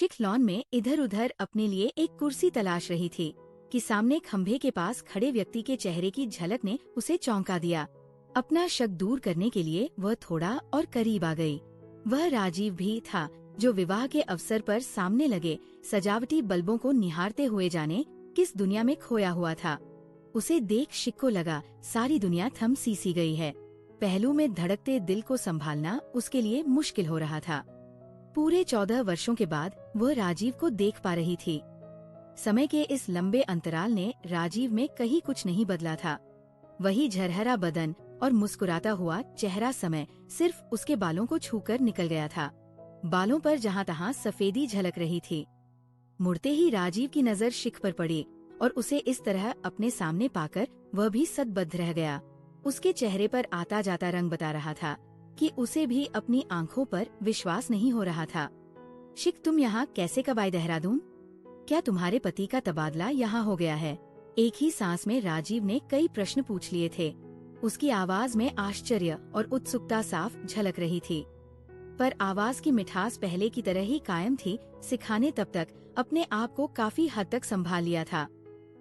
शिख lawn में इधर उधर अपने लिए एक कुर्सी तलाश रही थी कि सामने खंभे के पास खड़े व्यक्ति के चेहरे की झलक ने उसे चौंका दिया। अपना शक दूर करने के लिए वह थोड़ा और करीब आ गई। वह राजीव भी था जो विवाह के अवसर पर सामने लगे सजावटी बल्बों को निहारते हुए जाने किस दुनिया में खोया हुआ था। उसे देख शिख को लगा सारी दुनिया थम सी गई है। पहलू में धड़कते दिल को संभालना उसके लिए मुश्किल हो रहा था। पूरे 14 वर्षों के बाद वह राजीव को देख पा रही थी। समय के इस लंबे अंतराल ने राजीव में कहीं कुछ नहीं बदला था। वही झरहरा बदन और मुस्कुराता हुआ चेहरा समय सिर्फ उसके बालों को छूकर निकल गया था। बालों पर जहाँ तहाँ सफेदी झलक रही थी। मुड़ते ही राजीव की नजर शिख पर पड़ी और उसे इस तरह अपने सामने पाकर वह भी सदबद्ध रह गया। उसके चेहरे पर आता जाता रंग बता रहा था कि उसे भी अपनी आंखों पर विश्वास नहीं हो रहा था। शिख, तुम यहाँ कैसे कब आए देहरादून? क्या तुम्हारे पति का तबादला यहाँ हो गया है? एक ही सांस में राजीव ने कई प्रश्न पूछ लिए थे। उसकी आवाज में आश्चर्य और उत्सुकता साफ झलक रही थी, पर आवाज की मिठास पहले की तरह ही कायम थी। शिखा ने तब तक अपने आप को काफी हद तक संभाल लिया था,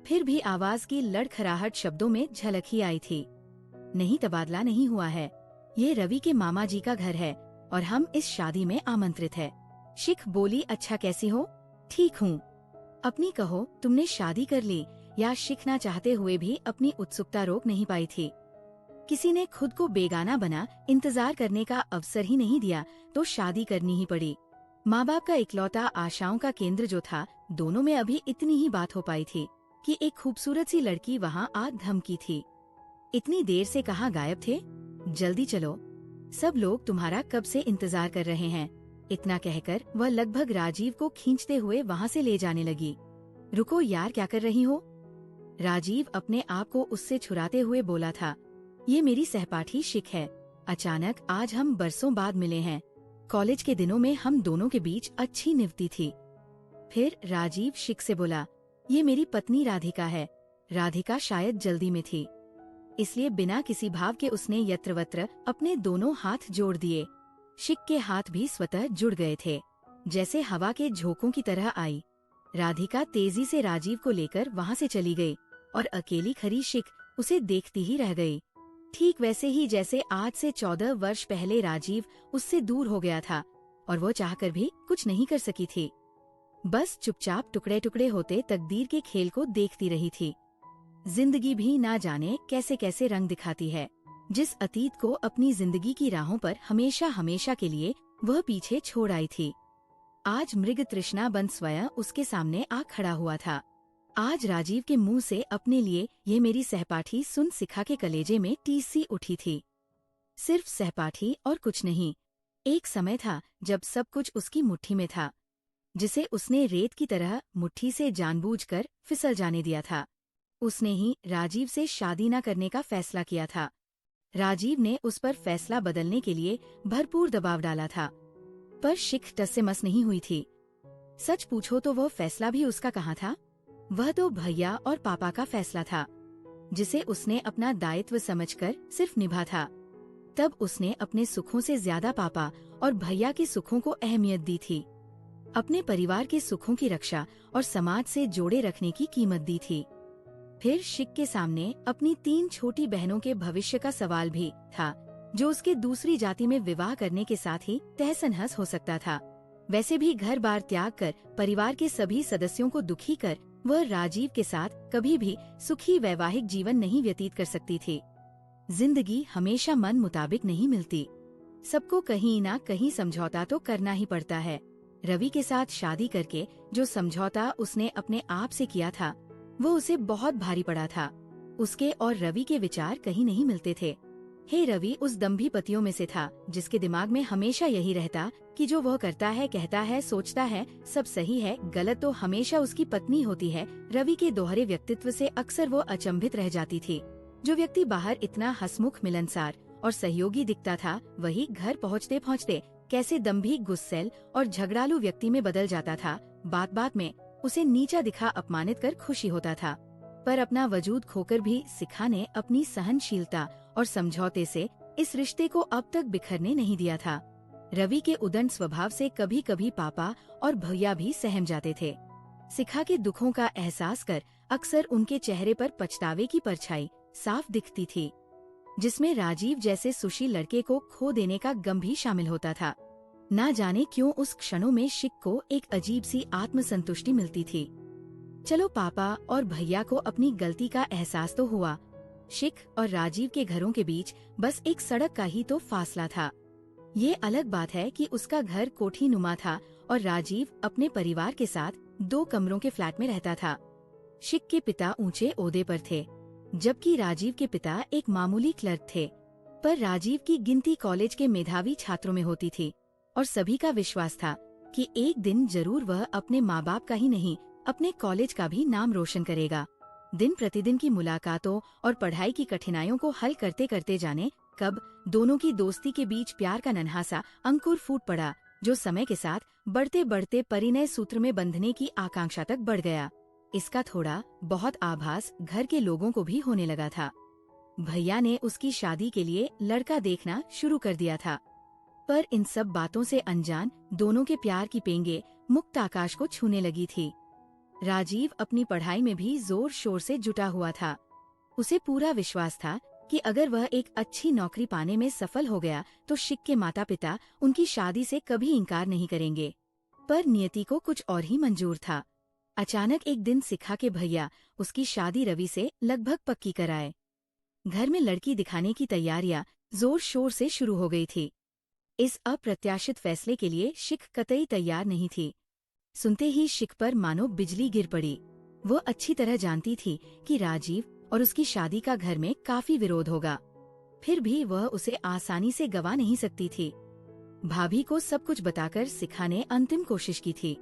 फिर भी आवाज की लड़खड़ाहट शब्दों में झलक ही आई थी। नहीं, तबादला नहीं हुआ है। ये रवि के मामा जी का घर है और हम इस शादी में आमंत्रित है। शिख बोली, अच्छा कैसी हो? ठीक हूँ। अपनी कहो, तुमने शादी कर ली? या शिख ना चाहते हुए भी अपनी उत्सुकता रोक नहीं पाई थी। किसी ने खुद को बेगाना बना इंतजार करने का अवसर ही नहीं दिया तो शादी करनी ही पड़ी। माँ बाप का इकलौता आशाओं का केंद्र जो था, दोनों में अभी इतनी ही बात हो पाई थी कि एक खूबसूरत सी लड़की वहाँ आ धमकी थी। इतनी देर से कहाँ गायब थे? जल्दी चलो, सब लोग तुम्हारा कब से इंतजार कर रहे हैं। इतना कहकर वह लगभग राजीव को खींचते हुए वहाँ से ले जाने लगी। रुको यार, क्या कर रही हो? राजीव अपने आप को उससे छुड़ाते हुए बोला था। ये मेरी सहपाठी शिख है। अचानक आज हम बरसों बाद मिले हैं। कॉलेज के दिनों में हम दोनों के बीच अच्छी निभती थी। फिर राजीव शिख से बोला, ये मेरी पत्नी राधिका है। राधिका शायद जल्दी में थी, इसलिए बिना किसी भाव के उसने यत्रवत्र अपने दोनों हाथ जोड़ दिए। शिख के हाथ भी स्वतः जुड़ गए थे, जैसे हवा के झोंकों की तरह आई। राधिका तेजी से राजीव को लेकर वहाँ से चली गई और अकेली खड़ी शिख उसे देखती ही रह गई। ठीक वैसे ही जैसे आज से 14 वर्ष पहले राजीव उससे दूर हो गया था और वो चाहकर भी कुछ नहीं कर सकी थी। बस चुपचाप टुकड़े टुकड़े होते तकदीर के खेल को देखती रही थी। जिंदगी भी ना जाने कैसे कैसे रंग दिखाती है। जिस अतीत को अपनी जिंदगी की राहों पर हमेशा हमेशा के लिए वह पीछे छोड़ आई थी, आज मृग तृष्णा बन स्वयं उसके सामने आ खड़ा हुआ था। आज राजीव के मुंह से अपने लिए ये मेरी सहपाठी सुन शिखा के कलेजे में टीस सी उठी थी। सिर्फ सहपाठी और कुछ नहीं। एक समय था जब सब कुछ उसकी मुट्ठी में था, जिसे उसने रेत की तरह मुट्ठी से जानबूझकर फिसल जाने दिया था। उसने ही राजीव से शादी न करने का फैसला किया था। राजीव ने उस पर फैसला बदलने के लिए भरपूर दबाव डाला था, पर शिख टस से मस नहीं हुई थी। सच पूछो तो वह फैसला भी उसका कहाँ था। वह तो भैया और पापा का फैसला था, जिसे उसने अपना दायित्व समझकर सिर्फ निभा था। तब उसने अपने सुखों से ज्यादा पापा और भैया के सुखों को अहमियत दी थी। अपने परिवार के सुखों की रक्षा और समाज से जोड़े रखने की कीमत दी थी। फिर शिख के सामने अपनी 3 छोटी बहनों के भविष्य का सवाल भी था, जो उसके दूसरी जाति में विवाह करने के साथ ही तहस-नहस हो सकता था। वैसे भी घर बार त्याग कर, परिवार के सभी सदस्यों को दुखी कर, वह राजीव के साथ कभी भी सुखी वैवाहिक जीवन नहीं व्यतीत कर सकती थी। जिंदगी हमेशा मन मुताबिक नहीं मिलती। सबको कहीं ना कहीं समझौता तो करना ही पड़ता है। रवि के साथ शादी करके जो समझौता उसने अपने आप से किया था, वो उसे बहुत भारी पड़ा था। उसके और रवि के विचार कहीं नहीं मिलते थे। हे रवि उस दंभी पतियों में से था जिसके दिमाग में हमेशा यही रहता कि जो वह करता है, कहता है, सोचता है, सब सही है, गलत तो हमेशा उसकी पत्नी होती है। रवि के दोहरे व्यक्तित्व से अक्सर वो अचंभित रह जाती थी। जो व्यक्ति बाहर इतना हंसमुख, मिलनसार और सहयोगी दिखता था, वही घर पहुँचते पहुँचते कैसे दंभी, गुस्सैल और झगड़ालू व्यक्ति में बदल जाता था। बात बात में उसे नीचा दिखा अपमानित कर खुशी होता था। पर अपना वजूद खोकर भी शिखा ने अपनी सहनशीलता और समझौते से इस रिश्ते को अब तक बिखरने नहीं दिया था। रवि के उदंड स्वभाव से कभी कभी पापा और भैया भी सहम जाते थे। शिखा के दुखों का एहसास कर अक्सर उनके चेहरे पर पछतावे की परछाई साफ दिखती थी, जिसमें राजीव जैसे सुशील लड़के को खो देने का गम भी शामिल होता था। ना जाने क्यों उस क्षणों में शिख को एक अजीब सी आत्मसंतुष्टि मिलती थी। चलो पापा और भैया को अपनी गलती का एहसास तो हुआ। शिख और राजीव के घरों के बीच बस एक सड़क का ही तो फासला था। ये अलग बात है कि उसका घर कोठी नुमा था और राजीव अपने परिवार के साथ 2 कमरों के फ्लैट में रहता था। शिख के पिता ऊंचे ओहदे पर थे, जबकि राजीव के पिता एक मामूली क्लर्क थे। पर राजीव की गिनती कॉलेज के मेधावी छात्रों में होती थी और सभी का विश्वास था कि एक दिन जरूर वह अपने माँ बाप का ही नहीं, अपने कॉलेज का भी नाम रोशन करेगा। दिन प्रतिदिन की मुलाकातों और पढ़ाई की कठिनाइयों को हल करते करते जाने कब दोनों की दोस्ती के बीच प्यार का नन्हा सा अंकुर फूट पड़ा, जो समय के साथ बढ़ते बढ़ते परिणय सूत्र में बंधने की आकांक्षा तक बढ़ गया। इसका थोड़ा बहुत आभास घर के लोगों को भी होने लगा था। भैया ने उसकी शादी के लिए लड़का देखना शुरू कर दिया था, पर इन सब बातों से अनजान दोनों के प्यार की पेंगे मुक्त आकाश को छूने लगी थी। राजीव अपनी पढ़ाई में भी जोर शोर से जुटा हुआ था। उसे पूरा विश्वास था कि अगर वह एक अच्छी नौकरी पाने में सफल हो गया तो शिख के माता पिता उनकी शादी से कभी इनकार नहीं करेंगे। पर नियति को कुछ और ही मंजूर था। अचानक एक दिन शिखा के भैया उसकी शादी रवि से लगभग पक्की कराए। घर में लड़की दिखाने की तैयारियां जोर शोर से शुरू हो गई थी। इस अप्रत्याशित फैसले के लिए शिख कतई तैयार नहीं थी। सुनते ही शिख पर मानो बिजली गिर पड़ी। वो अच्छी तरह जानती थी कि राजीव और उसकी शादी का घर में काफी विरोध होगा, फिर भी वह उसे आसानी से गवा नहीं सकती थी। भाभी को सब कुछ बताकर शिखा ने अंतिम कोशिश की थी।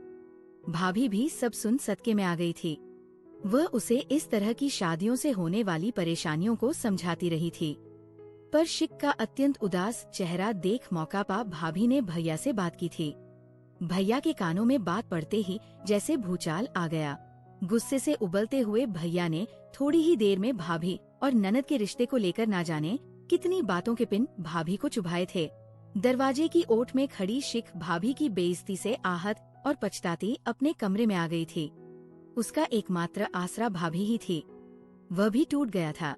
भाभी भी सब सुन सदके में आ गई थी। वह उसे इस तरह की शादियों से होने वाली परेशानियों को समझाती रही थी, पर शिख का अत्यंत उदास चेहरा देख मौका पा भाभी ने भैया से बात की थी। भैया के कानों में बात पड़ते ही जैसे भूचाल आ गया। गुस्से से उबलते हुए भैया ने थोड़ी ही देर में भाभी और ननद के रिश्ते को लेकर ना जाने कितनी बातों के पिन भाभी को चुभाए थे। दरवाजे की ओट में खड़ी शिख भाभी की बेइज्जती से आहत और पछताती अपने कमरे में आ गई थी। उसका एकमात्र आसरा भाभी ही थी, वह भी टूट गया था।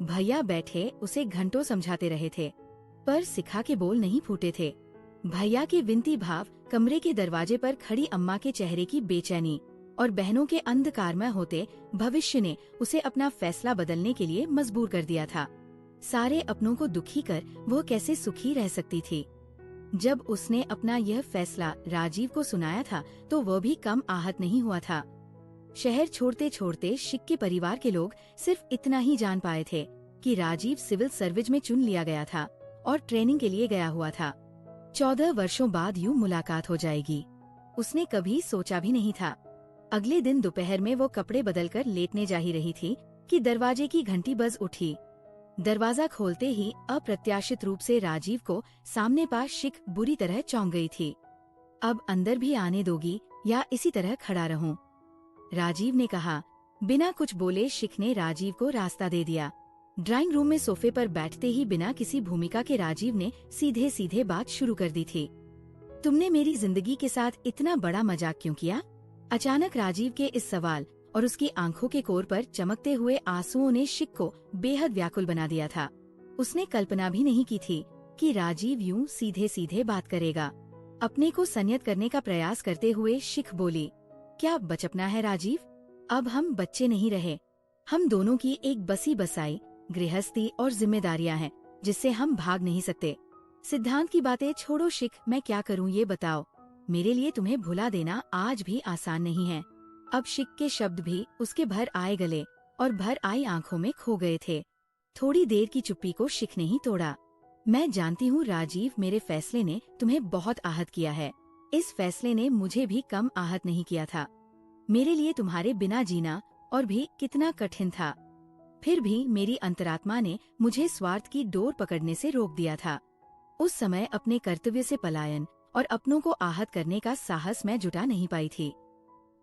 भैया बैठे उसे घंटों समझाते रहे थे, पर शिखा के बोल नहीं फूटे थे। भैया के विनती भाव, कमरे के दरवाजे पर खड़ी अम्मा के चेहरे की बेचैनी और बहनों के अंधकारमय होते भविष्य ने उसे अपना फैसला बदलने के लिए मजबूर कर दिया था। सारे अपनों को दुखी कर वो कैसे सुखी रह सकती थी। जब उसने अपना यह फैसला राजीव को सुनाया था तो वह भी कम आहत नहीं हुआ था। शहर छोड़ते छोड़ते शिख के परिवार के लोग सिर्फ इतना ही जान पाए थे कि राजीव सिविल सर्विस में चुन लिया गया था और ट्रेनिंग के लिए गया हुआ था। 14 वर्षों बाद यूं मुलाकात हो जाएगी, उसने कभी सोचा भी नहीं था। अगले दिन दोपहर में वो कपड़े बदलकर लेटने जा ही रही थी कि दरवाजे की घंटी बज उठी। दरवाजा खोलते ही अप्रत्याशित रूप से राजीव को सामने पा शिख बुरी तरह चौंक गई थी। अब अंदर भी आने दोगी या इसी तरह खड़ा रहूं? राजीव ने कहा। बिना कुछ बोले शिख ने राजीव को रास्ता दे दिया। ड्राइंग रूम में सोफे पर बैठते ही बिना किसी भूमिका के राजीव ने सीधे सीधे बात शुरू कर दी थी। तुमने मेरी जिंदगी के साथ इतना बड़ा मजाक क्यों किया? अचानक राजीव के इस सवाल और उसकी आंखों के कोर पर चमकते हुए आंसुओं ने शिख को बेहद व्याकुल बना दिया था। उसने कल्पना भी नहीं की थी कि राजीव यूं सीधे सीधे बात करेगा। अपने को संयत करने का प्रयास करते हुए शिख बोली, क्या बचपना है राजीव? अब हम बच्चे नहीं रहे। हम दोनों की एक बसी बसाई गृहस्थी और जिम्मेदारियां हैं जिससे हम भाग नहीं सकते। सिद्धांत की बातें छोड़ो शिख, मैं क्या करूं ये बताओ। मेरे लिए तुम्हें भुला देना आज भी आसान नहीं है। अब शिख के शब्द भी उसके भर आए गले और भर आई आंखों में खो गए थे। थोड़ी देर की चुप्पी को शिख ने ही तोड़ा। मैं जानती हूँ राजीव, मेरे फैसले ने तुम्हें बहुत आहत किया है। इस फैसले ने मुझे भी कम आहत नहीं किया था। मेरे लिए तुम्हारे बिना जीना और भी कितना कठिन था। फिर भी मेरी अंतरात्मा ने मुझे स्वार्थ की डोर पकड़ने से रोक दिया था। उस समय अपने कर्तव्य से पलायन और अपनों को आहत करने का साहस मैं जुटा नहीं पाई थी।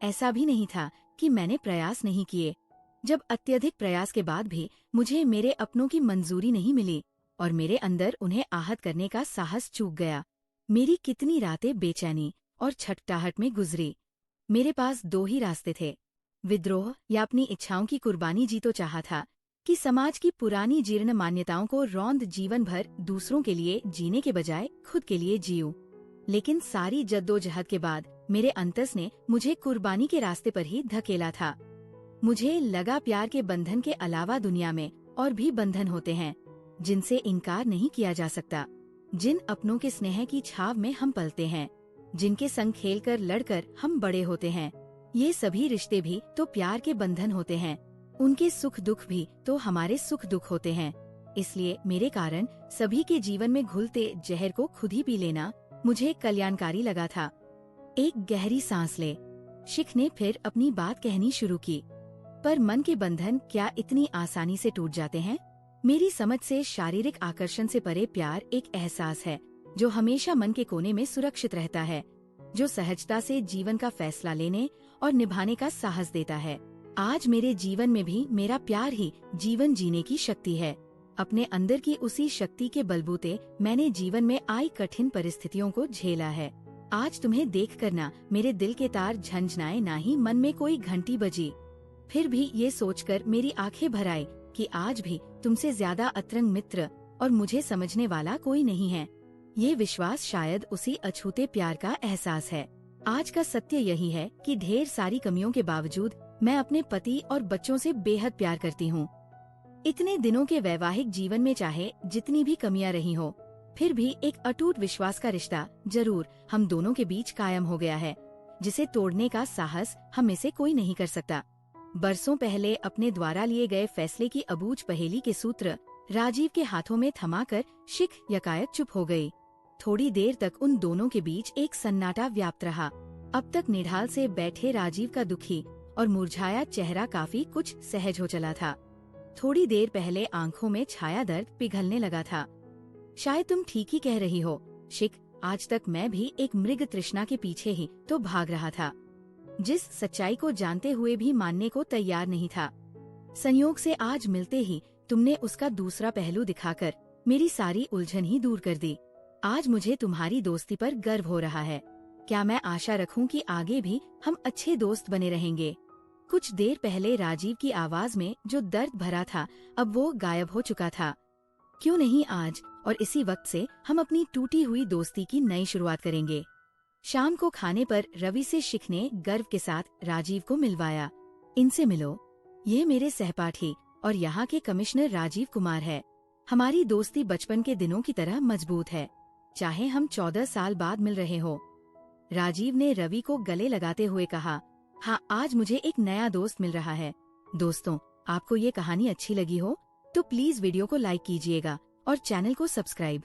ऐसा भी नहीं था कि मैंने प्रयास नहीं किए। जब अत्यधिक प्रयास के बाद भी मुझे मेरे अपनों की मंजूरी नहीं मिली और मेरे अंदर उन्हें आहत करने का साहस चूक गया, मेरी कितनी रातें बेचैनी और छटपटाहट में गुजरी। मेरे पास दो ही रास्ते थे, विद्रोह या अपनी इच्छाओं की कुर्बानी। जी तो चाहा था कि समाज की पुरानी जीर्ण मान्यताओं को रौंद जीवन भर दूसरों के लिए जीने के बजाय खुद के लिए जीऊं। लेकिन सारी जद्दोजहद के बाद मेरे अंतस ने मुझे कुर्बानी के रास्ते पर ही धकेला था। मुझे लगा प्यार के बंधन के अलावा दुनिया में और भी बंधन होते हैं जिनसे इनकार नहीं किया जा सकता, जिन अपनों के स्नेह की छाव में हम पलते हैं, जिनके संग खेलकर लड़कर हम बड़े होते हैं। ये सभी रिश्ते भी तो प्यार के बंधन होते हैं, उनके सुख दुख भी तो हमारे सुख दुख होते हैं। इसलिए मेरे कारण सभी के जीवन में घुलते जहर को खुद ही पी लेना मुझे कल्याणकारी लगा था। एक गहरी सांस ले, शिख ने फिर अपनी बात कहनी शुरू की। पर मन के बंधन क्या इतनी आसानी से टूट जाते हैं? मेरी समझ से शारीरिक आकर्षण से परे प्यार एक एहसास है जो हमेशा मन के कोने में सुरक्षित रहता है, जो सहजता से जीवन का फैसला लेने और निभाने का साहस देता है। आज मेरे जीवन में भी मेरा प्यार ही जीवन जीने की शक्ति है। अपने अंदर की उसी शक्ति के बलबूते मैंने जीवन में आई कठिन परिस्थितियों को झेला है। आज तुम्हें देख कर ना मेरे दिल के तार झंझनाए, ना ही मन में कोई घंटी बजी। फिर भी ये सोचकर मेरी आंखें भर आई कि आज भी तुमसे ज्यादा अतरंग मित्र और मुझे समझने वाला कोई नहीं है। ये विश्वास शायद उसी अछूते प्यार का एहसास है। आज का सत्य यही है कि ढेर सारी कमियों के बावजूद मैं अपने पति और बच्चों से बेहद प्यार करती हूँ। इतने दिनों के वैवाहिक जीवन में चाहे जितनी भी कमियां रही हो, फिर भी एक अटूट विश्वास का रिश्ता जरूर हम दोनों के बीच कायम हो गया है, जिसे तोड़ने का साहस हम में से कोई नहीं कर सकता। बरसों पहले अपने द्वारा लिए गए फैसले की अबूझ पहेली के सूत्र राजीव के हाथों में थमाकर शिख यकायक चुप हो गई। थोड़ी देर तक उन दोनों के बीच एक सन्नाटा व्याप्त रहा। अब तक निढाल से बैठे राजीव का दुखी और मुरझाया चेहरा काफी कुछ सहज हो चला था। थोड़ी देर पहले आंखों में छाया दर्द पिघलने लगा था। शायद तुम ठीक ही कह रही हो शिख, आज तक मैं भी एक मृग तृष्णा के पीछे ही तो भाग रहा था, जिस सच्चाई को जानते हुए भी मानने को तैयार नहीं था। संयोग से आज मिलते ही तुमने उसका दूसरा पहलू दिखाकर मेरी सारी उलझन ही दूर कर दी। आज मुझे तुम्हारी दोस्ती पर गर्व हो रहा है। क्या मैं आशा रखूं कि आगे भी हम अच्छे दोस्त बने रहेंगे? कुछ देर पहले राजीव की आवाज में जो दर्द भरा था अब वो गायब हो चुका था। क्यों नहीं आज और इसी वक्त से हम अपनी टूटी हुई दोस्ती की नई शुरुआत करेंगे। शाम को खाने पर रवि से शिख ने गर्व के साथ राजीव को मिलवाया। इनसे मिलो, ये मेरे सहपाठी और यहाँ के कमिश्नर राजीव कुमार है। हमारी दोस्ती बचपन के दिनों की तरह मजबूत है, चाहे हम 14 साल बाद मिल रहे हो। राजीव ने रवि को गले लगाते हुए कहा, हाँ, आज मुझे एक नया दोस्त मिल रहा है। दोस्तों, आपको ये कहानी अच्छी लगी हो तो प्लीज वीडियो को लाइक कीजिएगा और चैनल को सब्सक्राइब